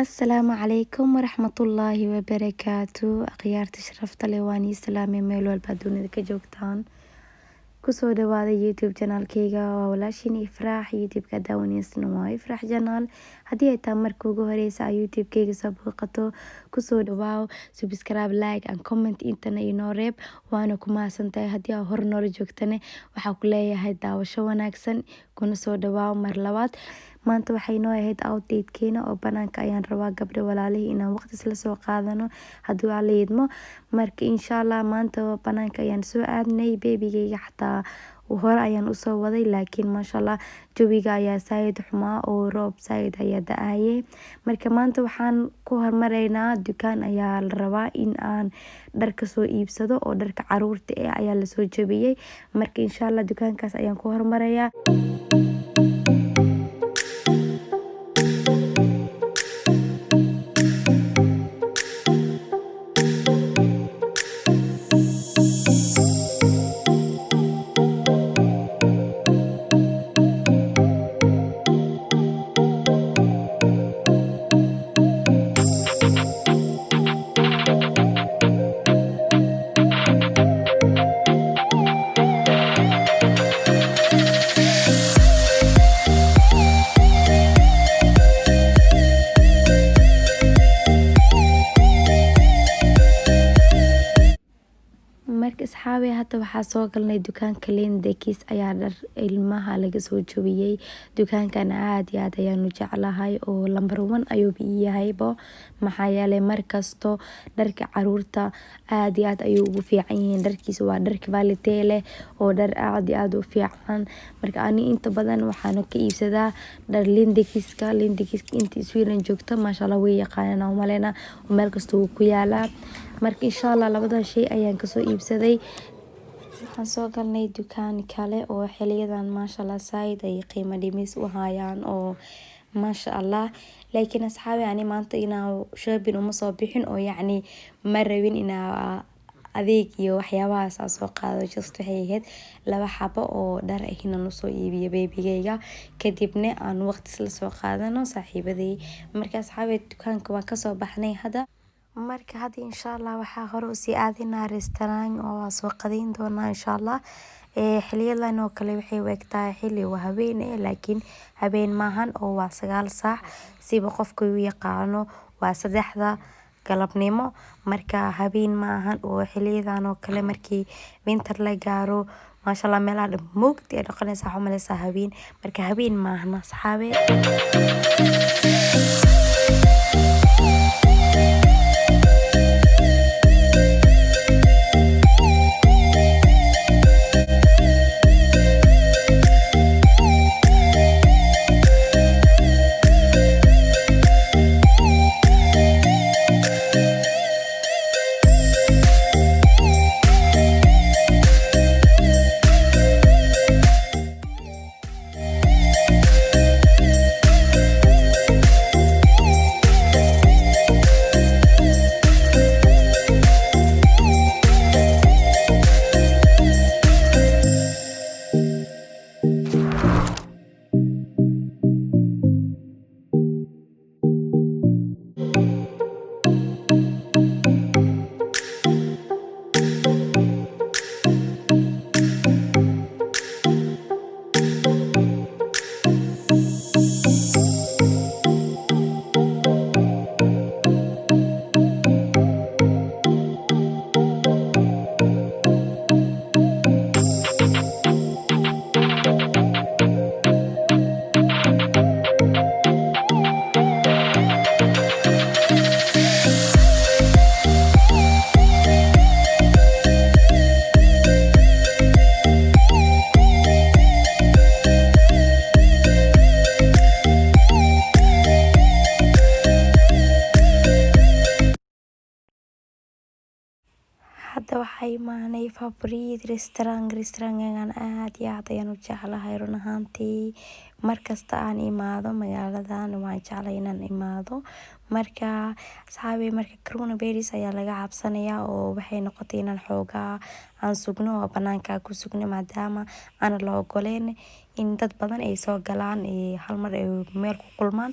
Asalaamu calaykum waraxmatullaahi wabarakaatu. Akhyaarta sharafta leh waan ii salaamay meel walba dunida ka joogtaan. Kusoo dhawaada YouTube channelkayga waa walaashin Ifraax. YouTube-ka daawaneysna waa Ifraax channel. Haddii ay tahay markii ugu horeysa ay YouTube-kayga soo booqato, kusoo dhawaaw, subscribe, like and comment intana inoo reeb. Waana ku mahadsantahay haddii aad hor noola joogtane. Waxaa ku leeyahay daawasho wanaagsan, kuna soo dhawaaw mar labaad. Maanta waxay noo ahayd outdate-keena oo banaanka ayaan rabaa gabdho walaalihii inaan waqti isla soo qaadano haddii waa la yidmo. Marka insha Allah maanta banaanka ayaan soo aadnay. Baby-gayga xataa hore ayaan usoo waday, laakiin maasha Allah jawiga ayaa saaid xumaa oo roob saaid ayaa da'ayay. Marka maanta waxaan ku hormaraynaa dukaan ayaa la rabaa in aan dharka soo iibsado oo dharka caruurta ayaa la soo jabiyay. Marka insha Allah dukaankaas ayaan ku hormarayaa. Marka asxaabi hadda waxaa soo galnay dukaanka Lindekiis ayaa dhar ilmaha laga soo jabiyay. Dukaankan aad iyo aad ayaan u jeclahay oo number 1 ayuu yahaybo, maxaa yeelay markasto dharka caruurta aad iyo aad ayuu ugu fiican yihiin. Dharkiisa waa dhar quality leh oo dhar aad iyo aad u fiican. Marka ani inta badan waxaan ka iibsadaa dhar Lindekiiska inta Sweden joogto maasha Allah way yaqaanaan oo malena meel kasta uu ku yaalaa. Marka insha Allah labada shay ayaan ka soo iibsaday. Waxaan soo galnay dukaan kale oo xiliyadan maasha Allah saaid ay qiimo dhimis u hayaan oo maasha Allah. Laakiin asxaabi ani maanta inaa shopping uma soo bixin oo yacni ma rabin inaa adeeg iyo waxyaabahaas soo qaado. Just waxay ahayd 2 xabo oo dhar ah inaan usoo iibiyo baby-gayga, kadibna aan waqti isla soo qaadano saaxiibaday. Marka asxaabi dukaanka waan ka soo baxnay hadda. Marka hadda insha Allah waxaa hore u sii aadinaa restaurant oo soo qadayn doona insha Allah. Xiliyadan oo kale waxay waqtaa xilli habeen laakiin habeen maahan oo waa 9 saac siba qofka uu yaqaano waa 3 galabnimo. Marka habeen maahan oo xiliyadan oo kale markii winter la gaaro maasha Allah meelaha mugdi ay dhaqanaysa xumaleysa habeen. Marka habeen maahan asxaabi. Hadda waxay imaanay favorite restaurant-gan aad iyo aad ayaan u jeclahay run ahaantii. Markasta aan imaado magaaladan waan jeclahay inaan imaado. Marka asxaabi marka coronavirus ayaa laga cabsanayaa oo waxay noqotay inaan xoogaa aan sugno oo banaanka ku sugno maadaama aan la ogoleen in dad badan ay soo galaan hal mar ay meel ku kulmaan.